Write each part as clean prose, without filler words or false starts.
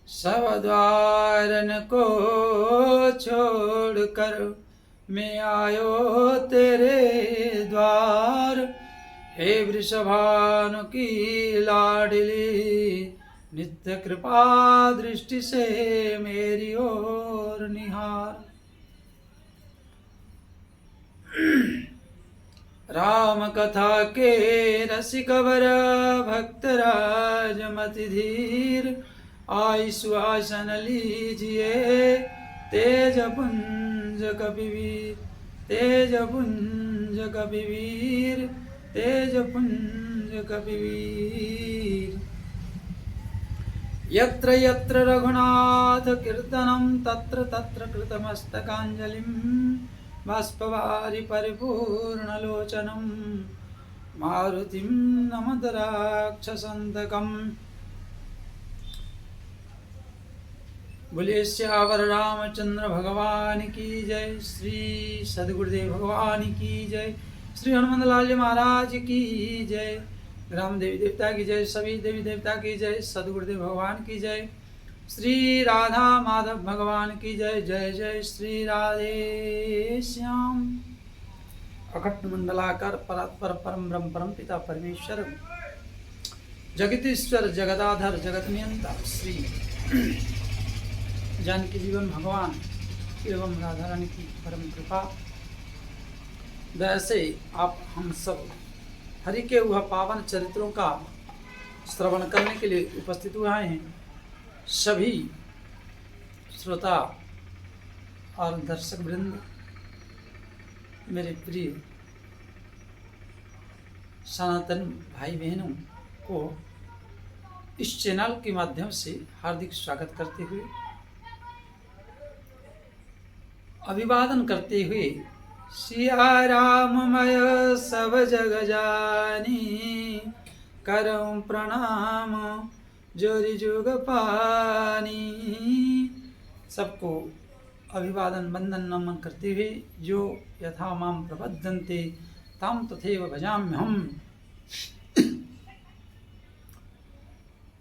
सब द्वारन को छोड़कर मैं आयो तेरे द्वार। हे वृषभानु की लाडली, नित्य कृपा दृष्टि से मेरी ओर निहार। राम कथा के रसिक वर भक्तराज मति धीर, आई सुहासन लीजिए तेज पुंज कपिवीर। तेज पुंज कपिवीर, तेज पुंज कपिवीर। यत्र यत्र रघुनाथ कीर्तनं तत्र तत्र कृतमस्तकाञ्जलिं, बाष्पवारि परिपूर्णलोचनं मारुतिं नमत राक्षसन्तकम्। बोलिए श्यावर रामचंद्र भगवान की जय। श्री सदगुरुदेव भगवान की जय। श्री हनुमान लाल जी महाराज की जय। ग्राम देवी देवता की जय। सभी देवी देवता की जय। सदगुरुदेव भगवान की जय। श्री राधा माधव भगवान की जय। जय जय श्री राधे श्याम। अखंड मंडलाकार परात्पर परम ब्रह्म परम पिता परमेश्वर जगतीश्वर जगदाधर जगत नियंता श्री जानकी जीवन भगवान एवं राधा रानी की परम कृपा दया से आप हम सब हरि के वह पावन चरित्रों का श्रवण करने के लिए उपस्थित हुए हैं। सभी श्रोता और दर्शक वृंद, मेरे प्रिय सनातन भाई बहनों को इस चैनल के माध्यम से हार्दिक स्वागत करते हुए, अभिवादन करते हुए, सिया राममय सब जग जानी, करऊं प्रणाम जोरि जुग पानी। सबको अभिवादन वंदन नमन करते हुए, जो यथा माम प्रपद्यन्ते ताम तथैव भजाम्यहम्।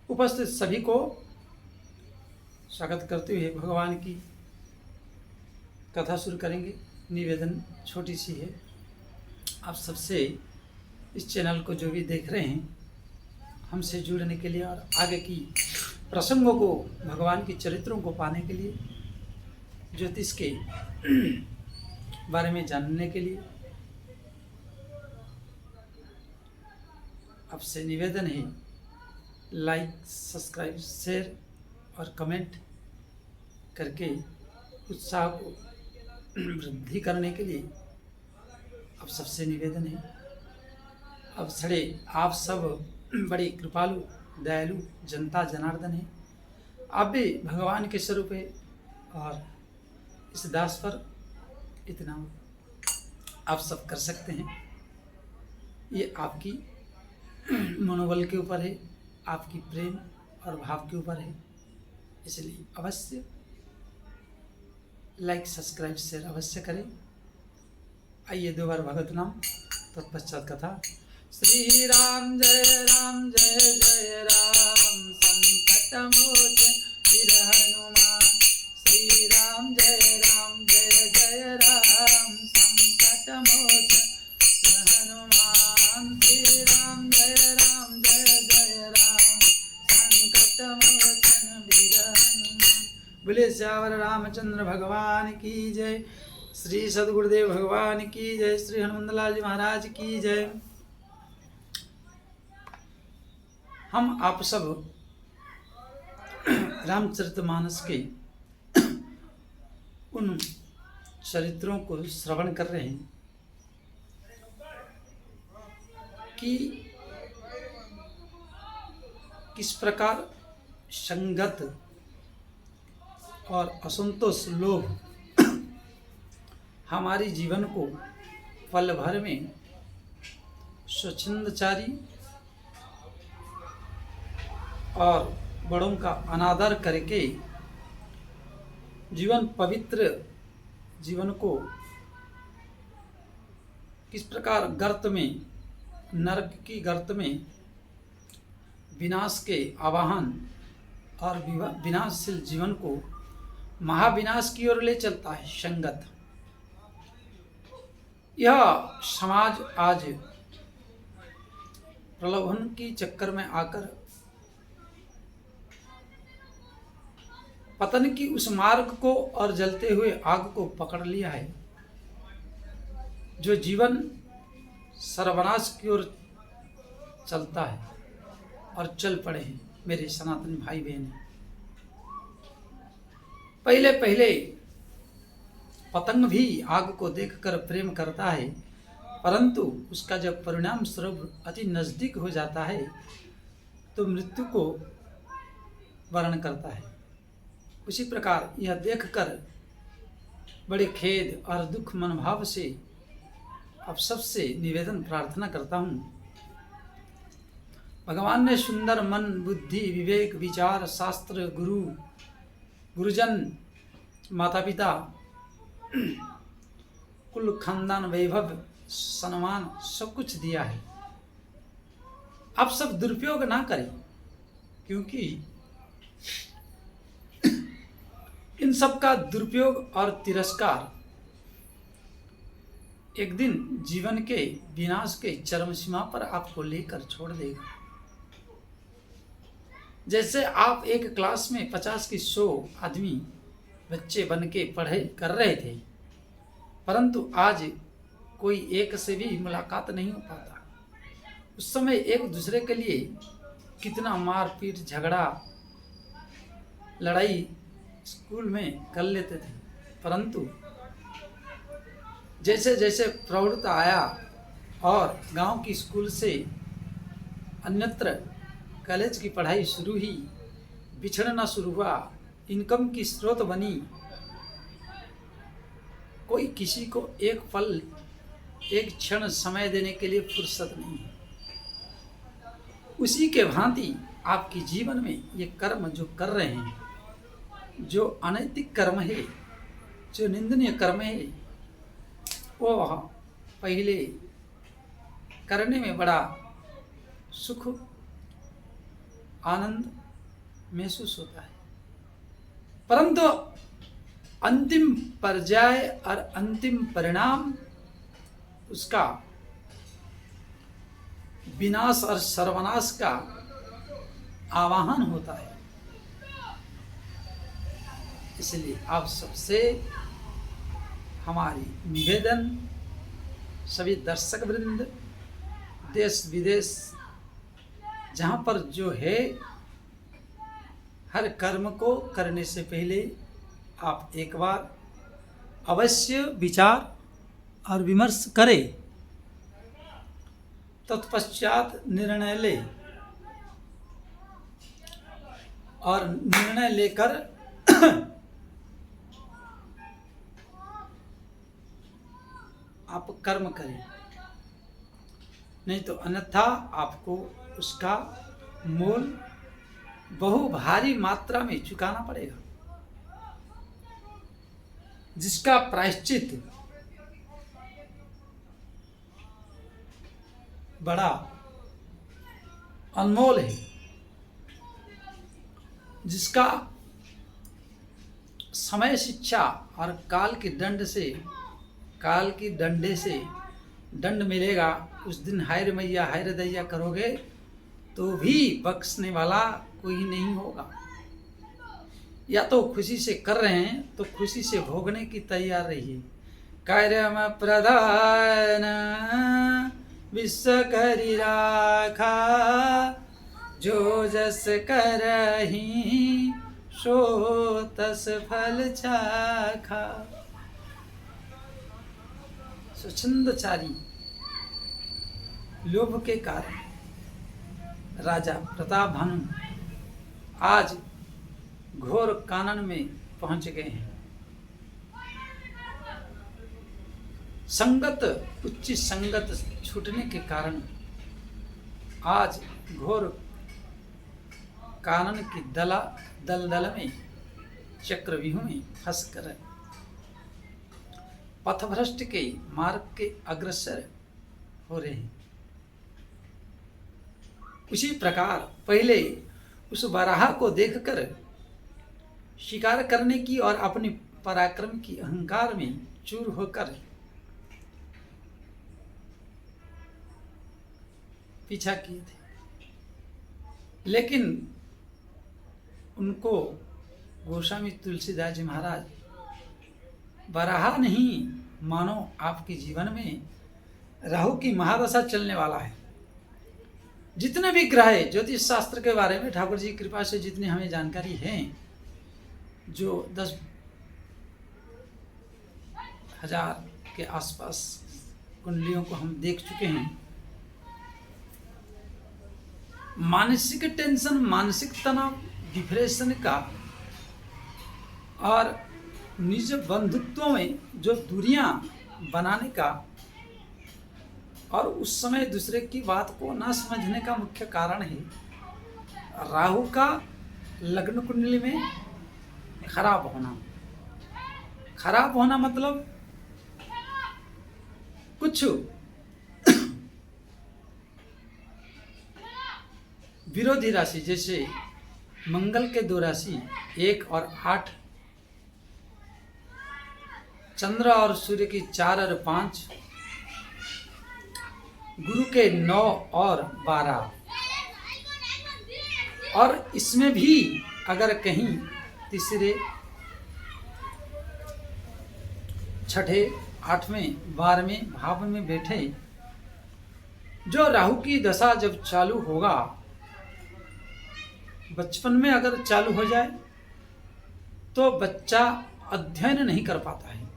उपस्थित सभी को स्वागत करते हुए भगवान की कथा शुरू करेंगे। निवेदन छोटी सी है, आप सबसे इस चैनल को जो भी देख रहे हैं, हमसे जुड़ने के लिए और आगे की प्रसंगों को, भगवान की चरित्रों को पाने के लिए, ज्योतिष के बारे में जानने के लिए आपसे निवेदन है, लाइक सब्सक्राइब शेयर और कमेंट करके उत्साह को वृद्धि करने के लिए आप सबसे निवेदन है। अब सड़े आप सब बड़े कृपालु दयालु जनता जनार्दन है। आप भी भगवान के स्वरूप है और इस दास पर इतना आप सब कर सकते हैं। ये आपकी मनोबल के ऊपर है, आपकी प्रेम और भाव के ऊपर है। इसलिए अवश्य लाइक सब्सक्राइब शेयर अवश्य करें। आइए दो बार भगवत नाम तत्पश्चात कथा। श्री राम जय जय राम, संकट मोचन वीर हनुमान। श्री राम जय जय राम, संकट मोचन वीर हनुमान। श्री राम जय जय राम, संकट मोचन वीर हनुमान। बोले श्यावर रामचंद्र भगवान की जय। श्री सदगुरुदेव भगवान की जय। श्री हनुमान लाल जी महाराज की जय। हम आप सब रामचरितमानस के उन चरित्रों को श्रवण कर रहे हैं कि किस प्रकार संगत और असंतोष लोभ हमारी जीवन को पल भर में स्वच्छंदचारी और बड़ों का अनादर करके जीवन पवित्र जीवन को किस प्रकार गर्त में, नरक की गर्त में विनाश के आवाहन और विनाशशील जीवन को महाविनाश की ओर ले चलता है। संगत, यह समाज आज प्रलोभन की चक्कर में आकर पतन की उस मार्ग को और जलते हुए आग को पकड़ लिया है। जो जीवन सर्वनाश की ओर चलता है और चल पड़े हैं मेरे सनातनी भाई बहन। पहले पहले पतंग भी आग को देखकर प्रेम करता है, परंतु उसका जब परिणाम स्वरूप अति नजदीक हो जाता है तो मृत्यु को वर्ण करता है। उसी प्रकार यह देखकर बड़े खेद और दुख मनोभाव से अब सबसे निवेदन प्रार्थना करता हूँ। भगवान ने सुंदर मन, बुद्धि, विवेक, विचार, शास्त्र, गुरुजन, माता पिता, कुल खानदान, वैभव, सम्मान सब कुछ दिया है। आप सब दुरुपयोग ना करें, क्योंकि इन सब का दुरुपयोग और तिरस्कार एक दिन जीवन के विनाश के चरम सीमा पर आपको लेकर छोड़ देगा। जैसे आप एक क्लास में 50 की 100 आदमी बच्चे बन के पढ़ाई कर रहे थे, परंतु आज कोई एक से भी मुलाकात नहीं हो पाता। उस समय एक दूसरे के लिए कितना मारपीट, झगड़ा, लड़ाई स्कूल में कर लेते थे, परंतु जैसे जैसे प्रौढ़ता आया और गांव की स्कूल से अन्यत्र कॉलेज की पढ़ाई शुरू हुई, बिछड़ना शुरू हुआ, इनकम की स्रोत बनी, कोई किसी को एक पल, एक क्षण समय देने के लिए फुर्सत नहीं है। उसी के भांति आपके जीवन में ये कर्म जो कर रहे हैं, जो अनैतिक कर्म है, जो निंदनीय कर्म है, वो पहले करने में बड़ा सुख, आनंद महसूस होता है, परंतु अंतिम पर्याय और अंतिम परिणाम उसका विनाश और सर्वनाश का आवाहन होता है। इसलिए आप सबसे हमारी निवेदन, सभी दर्शक वृंद, देश विदेश जहाँ पर जो है, हर कर्म को करने से पहले आप एक बार अवश्य विचार और विमर्श करें, तत्पश्चात निर्णय ले और निर्णय लेकर आप कर्म करें, नहीं तो अन्यथा आपको उसका मोल बहु भारी मात्रा में चुकाना पड़ेगा, जिसका प्रायश्चित बड़ा अनमोल है, जिसका समय, शिक्षा और काल की डंडे से दंड मिलेगा। उस दिन हाय मैया हाय दैया करोगे तो भी बख्शने वाला कोई नहीं होगा। या तो खुशी से कर रहे हैं तो खुशी से भोगने की तैयार रहिए। कर्म प्रधान विश्व करि राखा, जो जस करहि सो तस फल चाखा। स्वच्छंदचारी लोभ के कारण राजा प्रताप भानु आज घोर कानन में पहुंच गए हैं। संगत, उच्च संगत छूटने के कारण आज घोर कानन की दलदल में, चक्रव्यूह में फंस कर पथभ्रष्ट के मार्ग के अग्रसर हो रहे हैं। उसी प्रकार पहले उस वराह को देखकर शिकार करने की और अपने पराक्रम की अहंकार में चूर होकर पीछा किए थे, लेकिन उनको गोस्वामी तुलसीदास जी महाराज वराह नहीं मानो आपके जीवन में राहु की महादशा चलने वाला है। जितने भी ग्रह ज्योतिष शास्त्र के बारे में ठाकुर जी की कृपा से जितनी हमें जानकारी है, जो 10,000 के आसपास कुंडलियों को हम देख चुके हैं, मानसिक टेंशन, मानसिक तनाव, डिप्रेशन का और निज बंधुत्वों में जो दूरियां बनाने का और उस समय दूसरे की बात को ना समझने का मुख्य कारण है राहु का लग्न कुंडली में खराब होना। खराब होना मतलब कुछ विरोधी राशि, जैसे मंगल के 2 राशि 1 और 8, चंद्र और सूर्य की 4 और 5, गुरु के 9 और 12, और इसमें भी अगर कहीं तीसरे, छठे, 8वें, 12वें भाव में बैठे, जो राहु की दशा जब चालू होगा, बचपन में अगर चालू हो जाए तो बच्चा अध्ययन नहीं कर पाता है,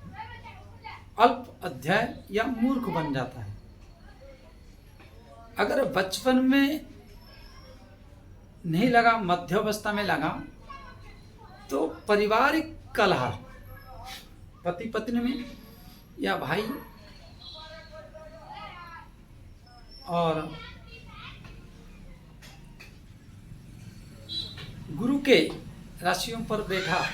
अल्प अध्ययन या मूर्ख बन जाता है। अगर बचपन में नहीं लगा, मध्यावस्था में लगा, तो पारिवारिक कलह पति पत्नी में या भाई और गुरु के राशियों पर बैठा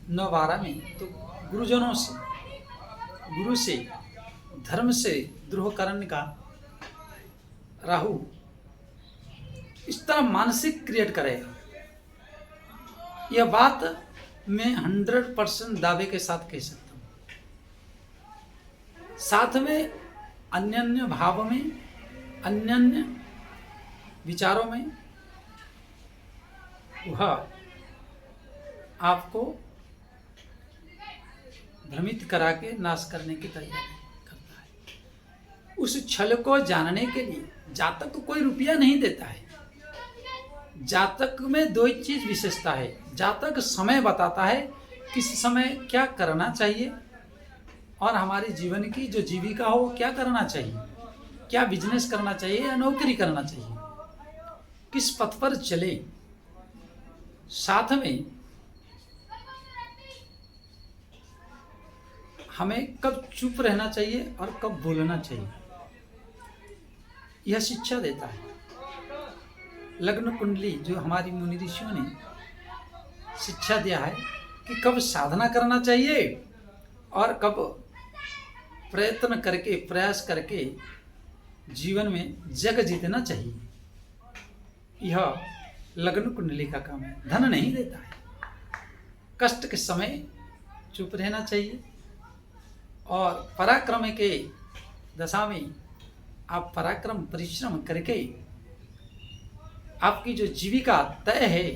9-12 में, तो गुरुजनों से, गुरु से, धर्म से द्रोह करने का राहु इस तरह मानसिक क्रिएट करेगा। यह बात मैं 100% दावे के साथ कह सकता हूँ। साथ में अन्य भाव में, अन्य विचारों में वह आपको भ्रमित करा के नाश करने की तैयारी करता है। उस छल को जानने के लिए जातक को कोई रुपया नहीं देता है। जातक में 2 चीज विशेषता है। जातक समय बताता है किस समय क्या करना चाहिए और हमारे जीवन की जो जीविका हो क्या करना चाहिए, क्या बिजनेस करना चाहिए या नौकरी करना चाहिए, किस पथ पर चले। साथ में हमें कब चुप रहना चाहिए और कब बोलना चाहिए, यह शिक्षा देता है। लग्न कुंडली जो हमारी मुनि ऋषियों ने शिक्षा दिया है कि कब साधना करना चाहिए और कब प्रयत्न करके, प्रयास करके जीवन में जग जीतना चाहिए। यह लग्न कुंडली का काम है। धन नहीं देता है। कष्ट के समय चुप रहना चाहिए और पराक्रम के दशा में आप पराक्रम, परिश्रम करके आपकी जो जीविका तय है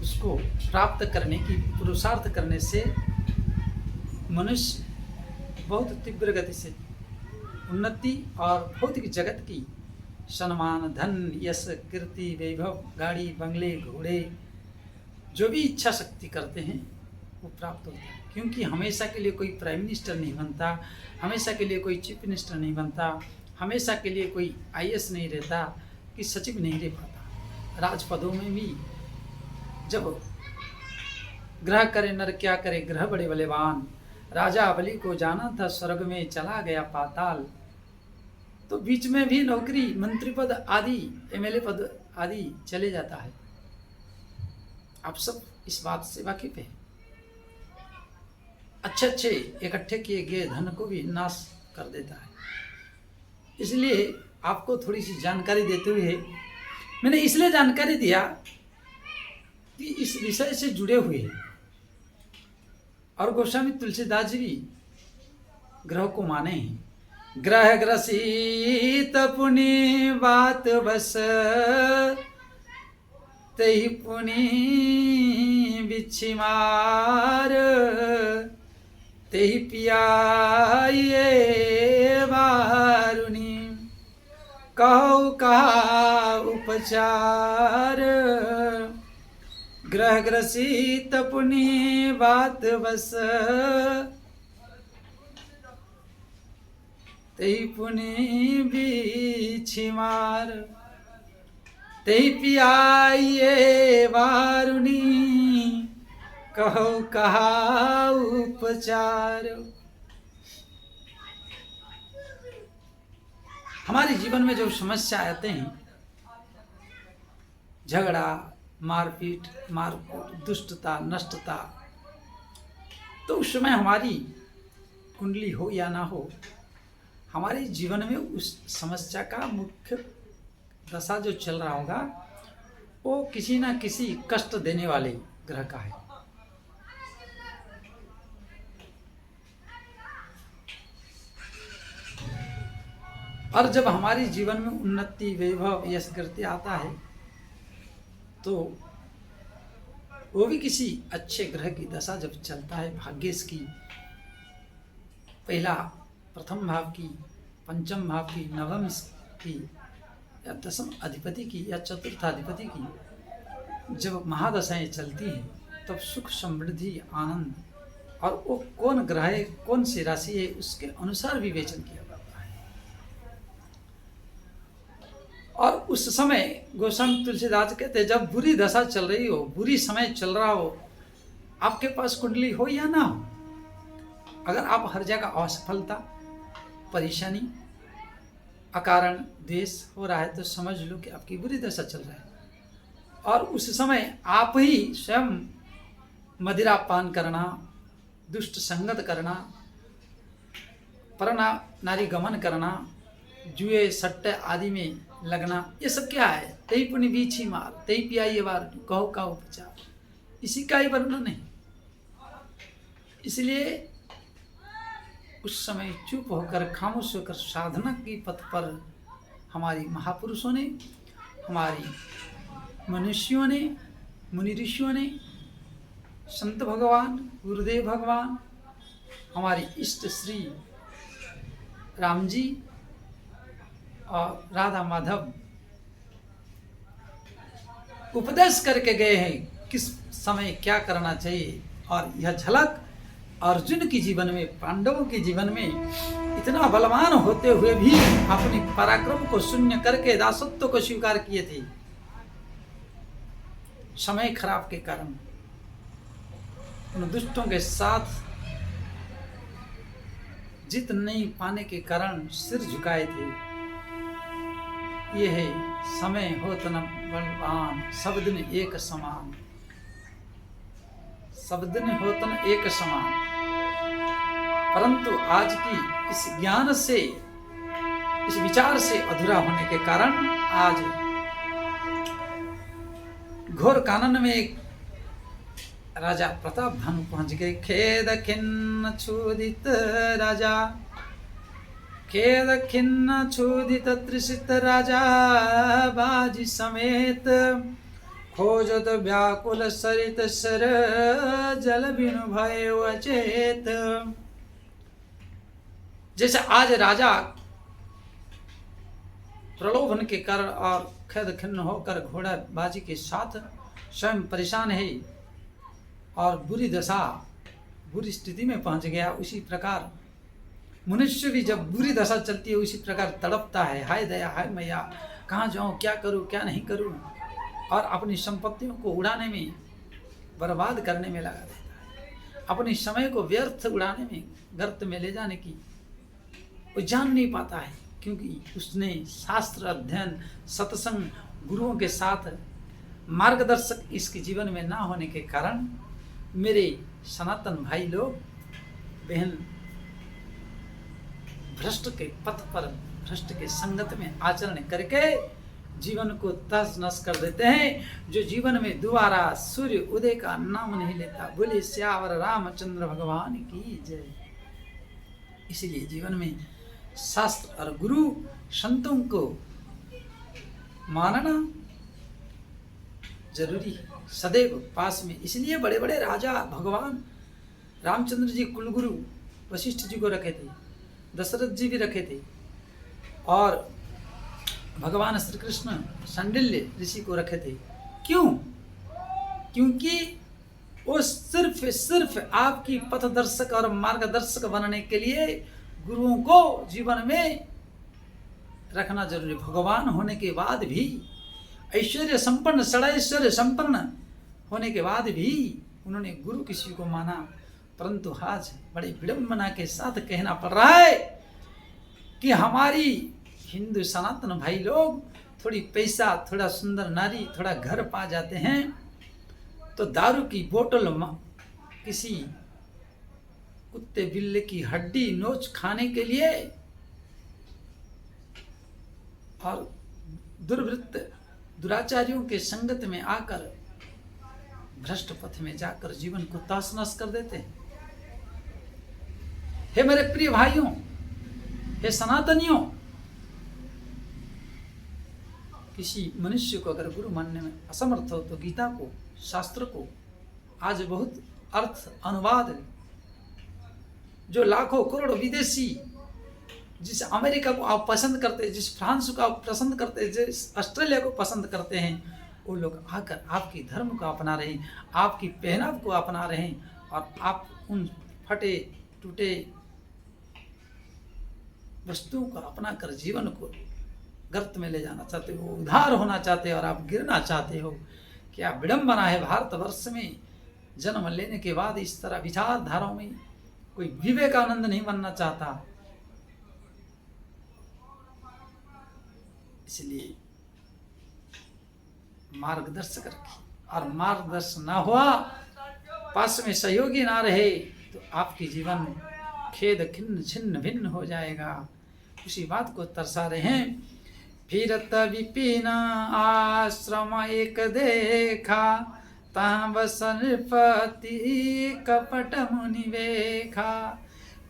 उसको प्राप्त करने की पुरुषार्थ करने से मनुष्य बहुत तीव्र गति से उन्नति और भौतिक जगत की सम्मान, धन, यश, कीर्ति, वैभव, गाड़ी, बंगले, घोड़े, जो भी इच्छा शक्ति करते हैं वो प्राप्त होता है। क्योंकि हमेशा के लिए कोई प्राइम मिनिस्टर नहीं बनता, हमेशा के लिए कोई चीफ मिनिस्टर नहीं बनता, हमेशा के लिए कोई आईएएस नहीं रहता, कि सचिव नहीं रह पाता। राजपदों में भी जब ग्रह करे नर क्या करे, ग्रह बड़े बलवान, राजा बलि को जाना था स्वर्ग में चला गया पाताल। तो बीच में भी नौकरी, मंत्री पद आदि, एमएलए पद आदि चले जाता है। आप सब इस बात से वाकिफ है। अच्छे इकट्ठे किए गए धन को भी नाश कर देता है। इसलिए आपको थोड़ी सी जानकारी देते हुए मैंने इसलिए जानकारी दिया कि इस विषय से जुड़े हुए हैं और गोस्वामी तुलसीदास जी भी ग्रह को माने हैं। ग्रह ग्रसित पुनि बात बस, तही पुनि बिच्छी मार, तही पियाये वारुणी, कहो कहा उपचार। ग्रह ग्रसित पुनि बात बस, तही पुनि बिच्छी मार, तही पियाये वारुणी, कहो कहा उपचार। हमारे जीवन में जो समस्या आते हैं, झगड़ा, मारपीट, मारकूट, दुष्टता, नष्टता, तो उस समय हमारी कुंडली हो या ना हो, हमारे जीवन में उस समस्या का मुख्य दशा जो चल रहा होगा वो किसी ना किसी कष्ट देने वाले ग्रह का है। और जब हमारे जीवन में उन्नति, वैभव, यश कीर्ति आता है तो वो भी किसी अच्छे ग्रह की दशा जब चलता है, भाग्येश की, पहला प्रथम भाव की, पंचम भाव की, नवम की या दसम अधिपति की या चतुर्थ अधिपति की जब महादशाएं चलती हैं तब सुख, समृद्धि, आनंद और वो कौन ग्रह है, कौन सी राशि है, उसके अनुसार विवेचन किया जाता है। और उस समय गोस्वामी तुलसीदास कहते हैं जब बुरी दशा चल रही हो, बुरी समय चल रहा हो, आपके पास कुंडली हो या ना हो, अगर आप हर जगह असफलता, परेशानी, अकारण द्वेष हो रहा है तो समझ लो कि आपकी बुरी दशा चल रहा है। और उस समय आप ही स्वयं मदिरा पान करना, दुष्ट संगत करना, परना नारी गमन करना, जुए सट्टे आदि में लगना, ये सब क्या है? तई पुनि बीछी मार, तई पियाई बार, कहो का उपचार, इसी का ही वर्णन है। इसलिए उस समय चुप होकर, खामोश होकर साधना की पथ पर हमारी महापुरुषों ने, हमारी मनुष्यों ने, मुनि ऋषियों ने, संत भगवान, गुरुदेव भगवान, हमारे इष्ट श्री राम जी और राधा माधव उपदेश करके गए हैं किस समय क्या करना चाहिए। और यह झलक अर्जुन के जीवन में, पांडवों के जीवन में इतना बलवान होते हुए भी अपने पराक्रम को शून्य करके दासत्व को स्वीकार किए थे। समय खराब के कारण, उन दुष्टों के साथ जीत नहीं पाने के कारण सिर झुकाए थे। ये है समय हो तन बलवान, सब दिन एक समान, सब दिन हो तन एक समान। परंतु आज की इस ज्ञान से, इस विचार से अधूरा होने के कारण आज घोर कानन में एक राजा प्रताप भानु पहुंच गए। खेद खिन्न क्षुदित राजा, खेद खिन्न क्षुदित त्रिषित राजा, बाजी समेत खोजत व्याकुल सरित सर, जल बिनु भय अचेत। जैसे आज राजा प्रलोभन के कारण और खेद खिन्न होकर घोड़ा बाजी के साथ स्वयं परेशान है और बुरी दशा, बुरी स्थिति में पहुंच गया, उसी प्रकार मनुष्य भी जब बुरी दशा चलती है उसी प्रकार तड़पता है, हाय दया, हाय मैया, कहाँ जाऊँ, क्या करूँ, क्या नहीं करूँ, और अपनी संपत्तियों को उड़ाने में, बर्बाद करने में लगा रहता है। अपने समय को व्यर्थ उड़ाने में, गर्त में ले जाने की वो जान नहीं पाता है, क्योंकि उसने शास्त्र अध्ययन, सत्संग, गुरुओं के साथ मार्गदर्शक इसके जीवन में ना होने के कारण मेरे सनातन भाई लोग बहन भ्रष्ट के पथ पर, भ्रष्ट के संगत में आचरण करके जीवन को तहस नहस कर देते हैं, जो जीवन में दोबारा सूर्य उदय का नाम नहीं लेता। बोले श्यावर रामचंद्र भगवान की जय। इसलिए जीवन में शास्त्र और गुरु संतों को मानना जरूरी है, सदैव पास में। इसलिए बड़े बड़े राजा भगवान रामचंद्र जी कुलगुरु वशिष्ठ जी को रखे थे, दशरथ जी भी रखे थे, और भगवान श्री कृष्ण शांडिल्य ऋषि को रखे थे। क्यों? क्योंकि वो सिर्फ आपकी पथदर्शक और मार्गदर्शक बनने के लिए गुरुओं को जीवन में रखना जरूरी। भगवान होने के बाद भी, ऐश्वर्य संपन्न, षडैश्वर्य संपन्न होने के बाद भी उन्होंने गुरु किसी को माना। परंतु आज बड़ी विडंबना के साथ कहना पड़ रहा है कि हमारी हिंदू सनातन भाई लोग थोड़ी पैसा, थोड़ा सुंदर नारी, थोड़ा घर पा जाते हैं तो दारू की बोतल किसी कुत्ते बिल्ले की हड्डी नोच खाने के लिए और दुर्वृत्त दुराचारियों के संगत में आकर भ्रष्ट पथ में जाकर जीवन को तहस नहस कर देते हैं। हे मेरे प्रिय भाइयों, हे सनातनियों, किसी मनुष्य को अगर गुरु मानने में असमर्थ हो तो गीता को, शास्त्र को आज बहुत अर्थ अनुवाद, जो लाखों करोड़ विदेशी, जिस अमेरिका को आप पसंद करते हैं, जिस फ्रांस को आप पसंद करते हैं, जिस ऑस्ट्रेलिया को पसंद करते हैं, वो लोग आकर आपकी धर्म को अपना रहे हैं, आपकी पहनाव को अपना रहे हैं, और आप उन फटे टूटे वस्तुओं को अपना कर जीवन को गर्त में ले जाना चाहते हो, उधार होना चाहते हो, और आप गिरना चाहते हो। क्या विडंबना है, भारतवर्ष में जन्म लेने के बाद इस तरह विचारधाराओं में कोई विवेकानंद नहीं बनना चाहता। इसलिए मार्गदर्शक रखिए, और मार्गदर्शन ना हुआ, पास में सहयोगी ना रहे, तो आपके जीवन में खेद खिन्न छिन्न भिन्न हो जाएगा। उसी बात को तरसा रहे हैं। फिरत विपिन आश्रम एक देखा, तहाँ बस नृपति कपट मुनि वेखा।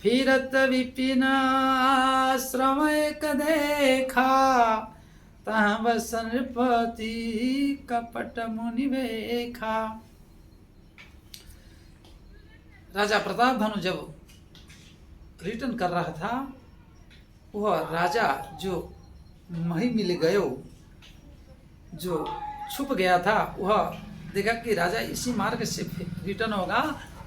फिरत विपिन आश्रम एक देखा, तहाँ बस नृपति कपट मुनि वेखा। राजा प्रताप भानु जब रिटर्न कर रहा था, वह राजा जो मही मिल गयो, जो छुप गया था, वह देखा कि राजा इसी मार्ग से रिटर्न होगा,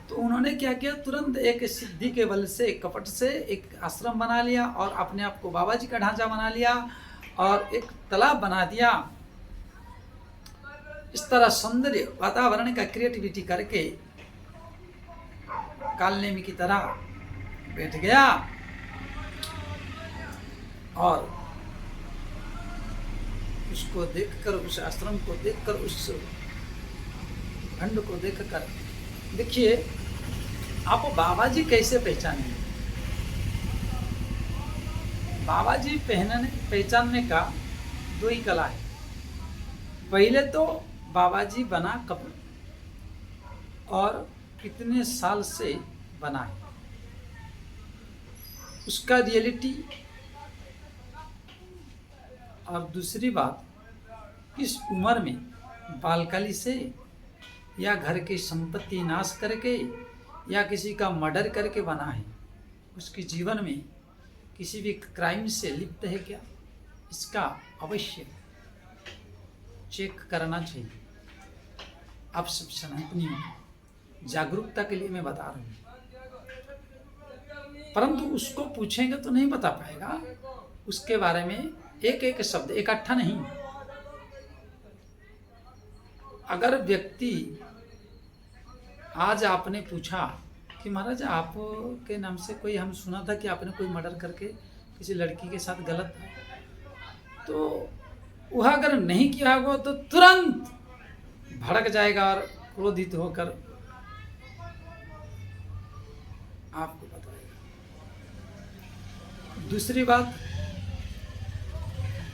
तो उन्होंने क्या किया, तुरंत एक सिद्धि के बल से, एक कपट से एक आश्रम बना लिया, और अपने आप को बाबा जी का ढांचा बना लिया, और एक तालाब बना दिया। इस तरह सौंदर्य वातावरण का क्रिएटिविटी करके कालनेमी की तरह बैठ गया, और उसको देखकर, उस आश्रम को देखकर, उस खंड को देखकर, देखिए आप बाबा जी कैसे पहचानेंगे। बाबा जी पहचानने का दो ही कला है। पहले तो बाबा जी बना कब और कितने साल से बना है, उसका रियलिटी, और दूसरी बात किस उम्र में, बालकली से, या घर की संपत्ति नाश करके, या किसी का मर्डर करके बना है, उसके जीवन में किसी भी क्राइम से लिप्त है क्या, इसका अवश्य चेक करना चाहिए। आप सब सनातनी जागरूकता के लिए मैं बता रहा हूँ, परंतु उसको पूछेंगे तो नहीं बता पाएगा। उसके बारे में एक एक शब्द इकट्ठा नहीं। अगर व्यक्ति, आज आपने पूछा कि महाराज आपके नाम से कोई, हम सुना था कि आपने कोई मर्डर करके किसी लड़की के साथ गलत, तो वह अगर नहीं किया होगा तो तुरंत भड़क जाएगा और क्रोधित होकर आपको बताएगा। दूसरी बात,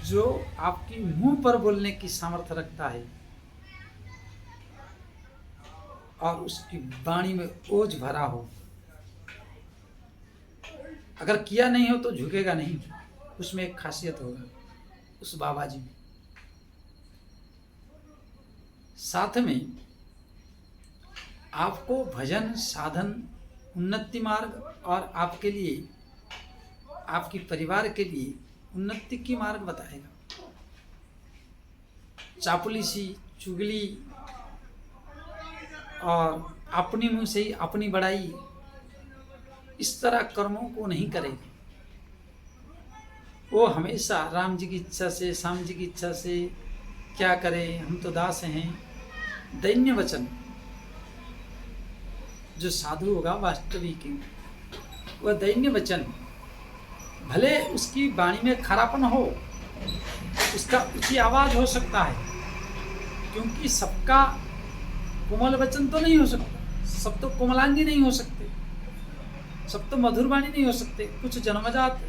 जो आपकी मुंह पर बोलने की सामर्थ्य रखता है और उसकी वाणी में ओज भरा हो, अगर किया नहीं हो तो झुकेगा नहीं, उसमें एक खासियत होगा उस बाबा जी में। साथ में आपको भजन साधन उन्नति मार्ग और आपके लिए, आपके परिवार के लिए उन्नति की मार्ग बताएगा। चापलूसी, चुगली और अपनी मुंह से ही अपनी बड़ाई, इस तरह कर्मों को नहीं करेगा। वो हमेशा राम जी की इच्छा से, श्याम जी की इच्छा से क्या करें, हम तो दास हैं, दैन्य वचन। जो साधु होगा वास्तविक, वह दैन्य वचन, भले उसकी वाणी में खरापन हो, उसका ऊंची आवाज हो सकता है, क्योंकि सबका कोमल वचन तो नहीं हो सकता, सब तो कोमलांगी नहीं हो सकते, सब तो मधुर वाणी नहीं हो सकते। कुछ जन्मजात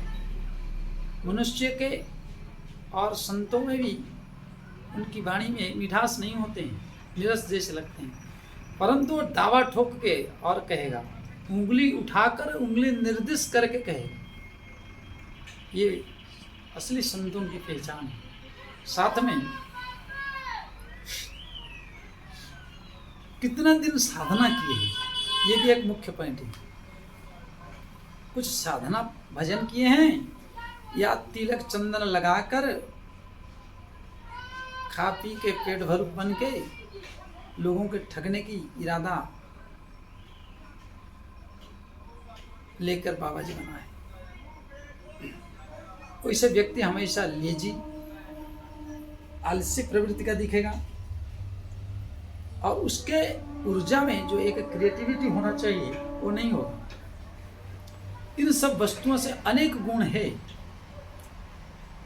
मनुष्य के और संतों में भी उनकी वाणी में मिठास नहीं होते हैं, नीरस जैसे लगते हैं, परंतु वो दावा ठोक के और कहेगा, उंगली उठाकर, उंगली निर्दिष्ट करके कहेगा। ये असली संतों की पहचान है। साथ में कितना दिन साधना किए हैं, ये भी एक मुख्य पॉइंट है। कुछ साधना भजन किए हैं या तिलक चंदन लगाकर खा पी के पेट भर बन के लोगों के ठगने की इरादा लेकर बाबा जी बना है। वैसे व्यक्ति हमेशा लेजी, आलसी प्रवृत्ति का दिखेगा और उसके ऊर्जा में जो एक क्रिएटिविटी होना चाहिए वो नहीं होगा। इन सब वस्तुओं से अनेक गुण है,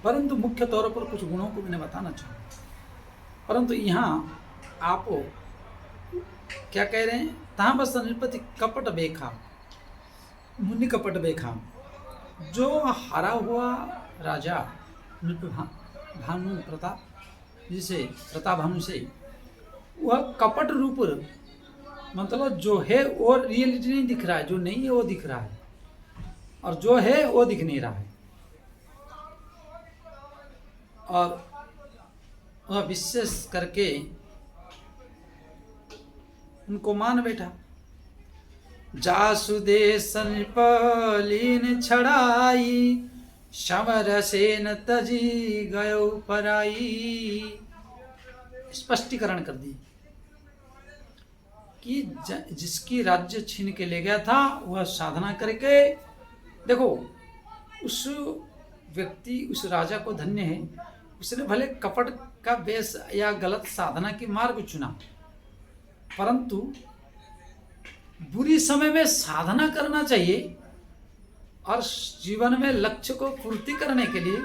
परंतु मुख्य तौर पर कुछ गुणों को मैंने बताना चाहूँगा। परंतु यहाँ आप क्या कह रहे हैं, तहाँ बस नृपति कपट बेखा, मुनि कपट बेखा। जो हारा हुआ राजा भानु प्रताप, जिसे प्रताप भानु से, वह कपट रूप, मतलब जो है वो रियलिटी नहीं दिख रहा है, जो नहीं है वो दिख रहा है, और जो है वो दिख नहीं रहा है, और वह विशेष करके उनको मान बैठा। जासुदेश नृपलीन छड़ाई, समर सेन तजी गयो पराई। स्पष्टीकरण कर दी कि जिसकी राज्य छीन के ले गया था, वह साधना करके, देखो उस व्यक्ति, उस राजा को धन्य है, उसने भले कपट का वेश या गलत साधना की मार्ग चुना, परंतु बुरी समय में साधना करना चाहिए और जीवन में लक्ष्य को पूर्ति करने के लिए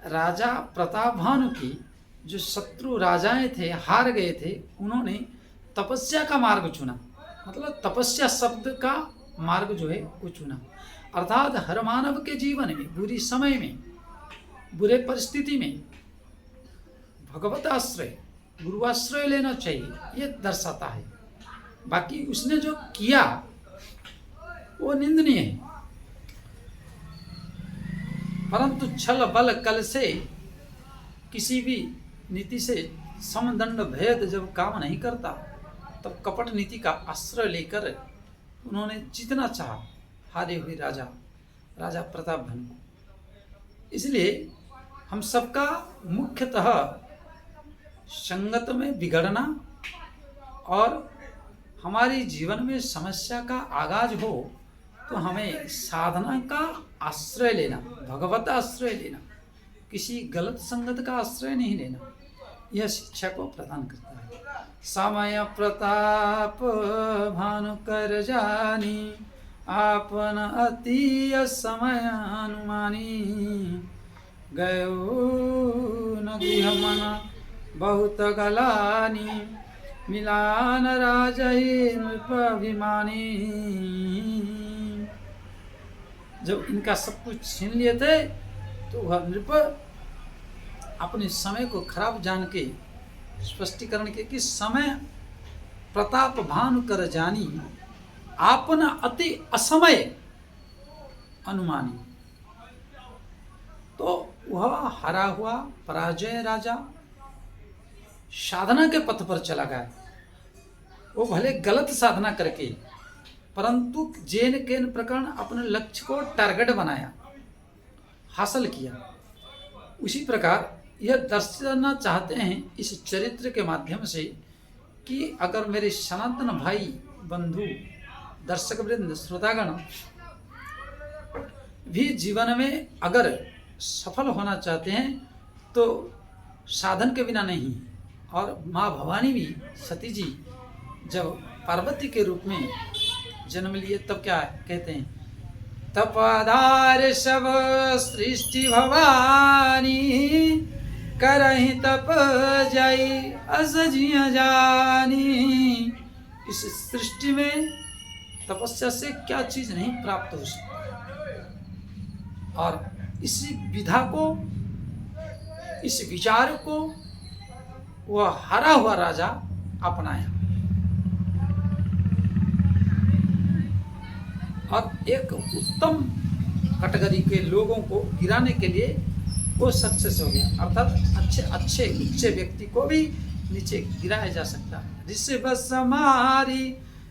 राजा प्रताप भानु की जो शत्रु राजाएं थे, हार गए थे, उन्होंने तपस्या का मार्ग चुना। मतलब तपस्या शब्द का मार्ग जो है वो चुना। अर्थात हर मानव के जीवन में बुरी समय में, बुरे परिस्थिति में भगवत आश्रय, गुरु आश्रय लेना चाहिए, ये दर्शाता है। बाकी उसने जो किया वो निंदनीय है, परंतु छल बल कल से, किसी भी नीति से समदंड भेद जब काम नहीं करता, तब कपट नीति का आश्रय लेकर उन्होंने जितना चाहा हारे हुए राजा प्रताप भानु को। इसलिए हम सबका मुख्यतः संगत में बिगड़ना और हमारी जीवन में समस्या का आगाज हो तो हमें साधना का आश्रय लेना, भगवत आश्रय लेना, किसी गलत संगत का आश्रय नहीं लेना, यह शिक्षा को प्रदान करता है। समय प्रताप भानु कर जानी, आपन अति समय अनुमानी। गयो न गृह मन बहुत गलानी, मिलान राजई नृपाभिमानी। जब इनका सब कुछ छीन लिए थे तो वह नृप अपने समय को खराब जान के स्पष्टीकरण के कि समय प्रताप भानु कर जानी आपन अति असमय अनुमानी। तो वह हरा हुआ पराजय राजा साधना के पथ पर चला गया। वो भले गलत साधना करके, परंतु जेन केन प्रकरण अपने लक्ष्य को टारगेट बनाया, हासिल किया। उसी प्रकार यह दर्शाना चाहते हैं इस चरित्र के माध्यम से कि अगर मेरे सनातन भाई बंधु दर्शक वृंद श्रोतागण भी जीवन में अगर सफल होना चाहते हैं तो साधन के बिना नहीं। और माँ भवानी भी सती जी जब पार्वती के रूप में जन्म लिए तब क्या कहते हैं, तपधार सब सृष्टि भवानी करहि तप जाई असजिया जानी। इस सृष्टि में तपस्या से क्या चीज नहीं प्राप्त हो सकती। और इसी विधा को, इस विचार को वह हरा हुआ राजा अपनाया और एक उत्तम कैटेगरी के लोगों को गिराने के लिए वो सक्सेस हो गया। अर्थात अच्छे उच्च व्यक्ति को भी नीचे गिराया जा सकता है। ऋषभ समारी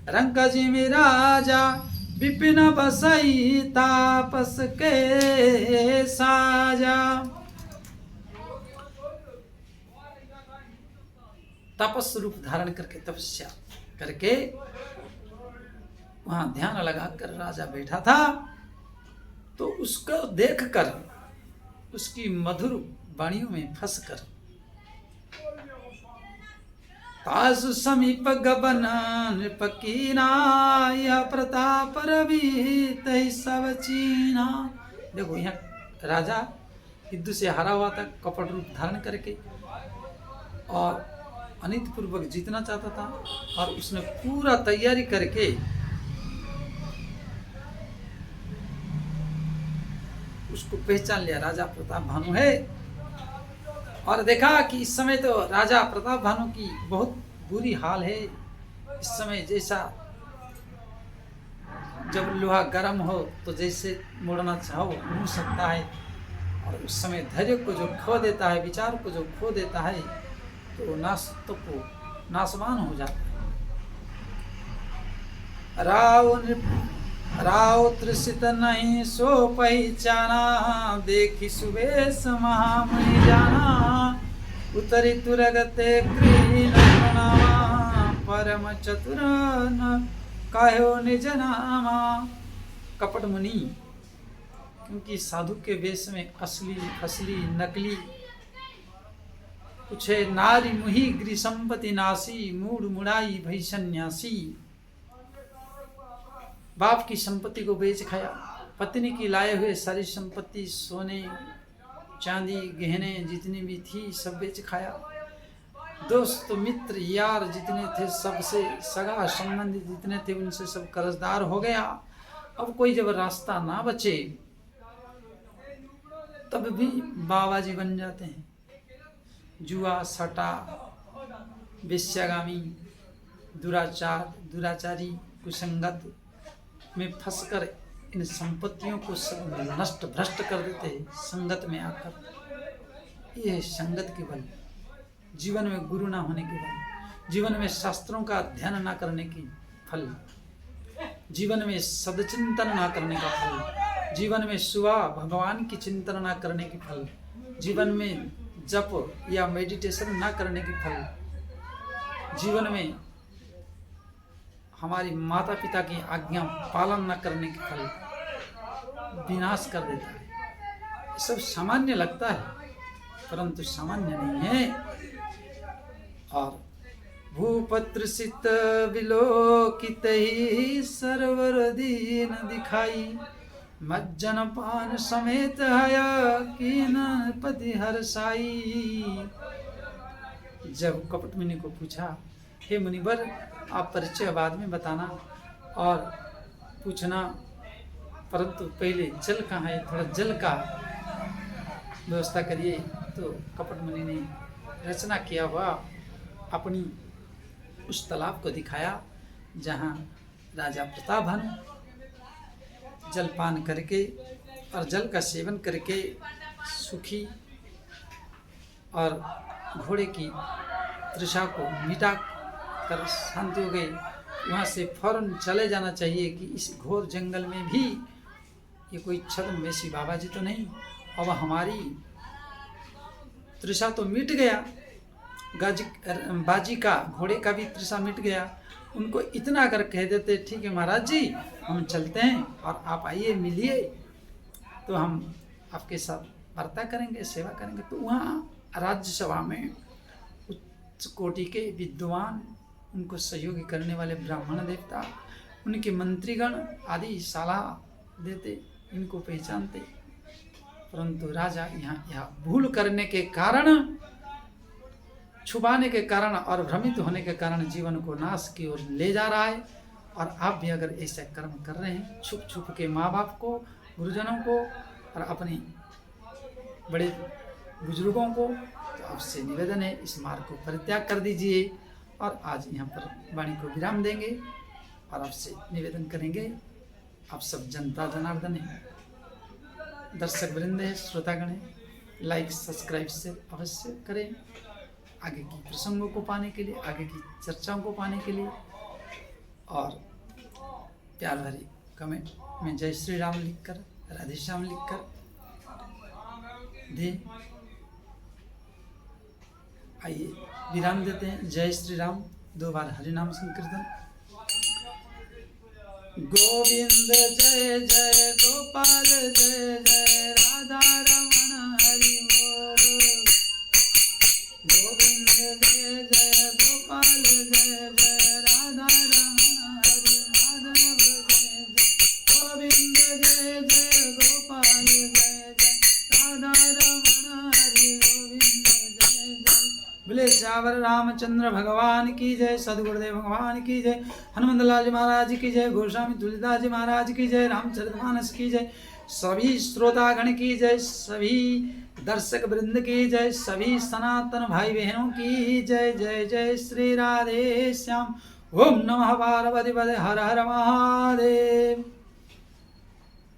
रंकजी में राजा विपिन बसई तापस के साजा। तपस रूप धारण करके, तपस्या करके वहां ध्यान लगाकर राजा बैठा था। तो उसको देखकर, उसकी मधुर वाणियों में फंसकर तासु समीप गबन नृपकीना यह प्रताप रवि तहि सब चीना। देखो यहाँ राजा युद्ध से हारा हुआ था, कपट रूप धारण करके, और अनित पूर्वक जीतना चाहता था। और उसने पूरा तैयारी करके उसको पहचान लिया, राजा प्रताप भानु है। और देखा कि इस समय तो राजा प्रताप भानु की बहुत बुरी हाल है। इस समय जैसा जब लोहा गर्म हो तो जैसे मोड़ना चाहो मुड़ सकता है। और उस समय धैर्य को जो खो देता है, विचार को जो खो देता है, तो नासवान हो जाता है। राव त्रिषित नहीं सो पहचाना देखी सुबेश महामुनि जाना। उतरी तुरगते गृहीण परम चतुर न कायो निज नामा। कपट मुनि, क्योंकि साधु के वेश में असली फसली नकली कुछ है। नारी मुहि गृह संपत्ति नासी मूड मुड़ाई भई सन्यासी। बाप की संपत्ति को बेच खाया, पत्नी की लाए हुए सारी संपत्ति, सोने चांदी गहने जितनी भी थी सब बेच खाया। दोस्त मित्र यार जितने थे सबसे, सगा संबंधी जितने थे उनसे सब कर्जदार हो गया। अब कोई जब रास्ता ना बचे तब भी बाबा जी बन जाते हैं। जुआ, सटा, वेश्यागामी, दुराचारी, कुसंगत में फंसकर इन संपत्तियों को सब नष्ट भ्रष्ट कर देते हैं संगत में आकर। ये है संगत के बल, जीवन में गुरु ना होने के बल, जीवन में शास्त्रों का अध्ययन ना करने की फल, जीवन में सदचिंतन ना करने का फल, जीवन में सुबह भगवान की चिंतन ना करने की फल, जीवन में जप या मेडिटेशन ना करने की फल, जीवन में हमारी माता पिता की आज्ञा पालन न करने के फल विनाश कर देता है। सब सामान्य लगता है परंतु सामान्य नहीं है। और भूपत्र सित विलोकित ही सरवर दीन दिखाई। मज्जन पान समेत हया कीन पति हर्षाई। जब कपट मुनि को पूछा, हे मुनिवर आप परिचय बाद में बताना और पूछना, परंतु पहले जल कहाँ है, थोड़ा जल का व्यवस्था करिए। तो कपट मुनि ने रचना किया हुआ अपनी उस तालाब को दिखाया जहाँ राजा प्रतापभानु जलपान करके और जल का सेवन करके सुखी और घोड़े की तृषा को मिटा कर शांति हो गई। वहाँ से फौरन चले जाना चाहिए कि इस घोर जंगल में भी ये कोई छद्मवेशी बाबा जी तो नहीं। अब हमारी तृषा तो मिट गया, बाजी का घोड़े का भी तृषा मिट गया। उनको इतना अगर कह देते ठीक है महाराज जी हम चलते हैं और आप आइए मिलिए तो हम आपके साथ वार्ता करेंगे, सेवा करेंगे। तो वहाँ राज्यसभा में उच्च कोटि के विद्वान, उनको सहयोगी करने वाले ब्राह्मण देवता, उनके मंत्रीगण आदि सलाह देते, इनको पहचानते। परंतु राजा यह भूल करने के कारण, छुपाने के कारण और भ्रमित होने के कारण जीवन को नाश की ओर ले जा रहा है। और आप भी अगर ऐसे कर्म कर रहे हैं छुप छुप के माँ बाप को, गुरुजनों को और अपने बड़े बुजुर्गों को, तो आपसे निवेदन है इस मार्ग को परित्याग कर दीजिए। और आज यहाँ पर वाणी को विराम देंगे और आपसे निवेदन करेंगे, आप सब जनता जनार्दन है, दर्शक वृंद है, श्रोतागण है, लाइक सब्सक्राइब से अवश्य करें। आगे की प्रसंगों को पाने के लिए, आगे की चर्चाओं को पाने के लिए, और प्यार भरी कमेंट में जय श्री राम लिखकर, राधे श्याम लिखकर दे। आइए विराम देते हैं। जय श्री राम, 2 बार हरिनाम संकीर्तन। गोविंद जय जय गोपाल जय जय राधा रमण हरि बोल। गोविंद जय जय गोपाल जय जय राधा रमण हरि माधव जय जय। गोविंद जय जय गोपाल जय जय राधा रमण हरि गोविंद जय जय। बोले श्यावर रामचंद्र भगवान की जय, सदगुरुदेव भगवान की जय, हनुमंत लाल जी महाराज की जय, गोस्वामी तुलसीदास जी महाराज की जय, रामचरितमानस की जय, सभी श्रोतागण की जय, सभी दर्शक वृंद की जय, सभी सनातन भाई बहनों की जय। जय जय श्री राधे श्याम। ओम नमः पार्वती पते हर हर महादेव।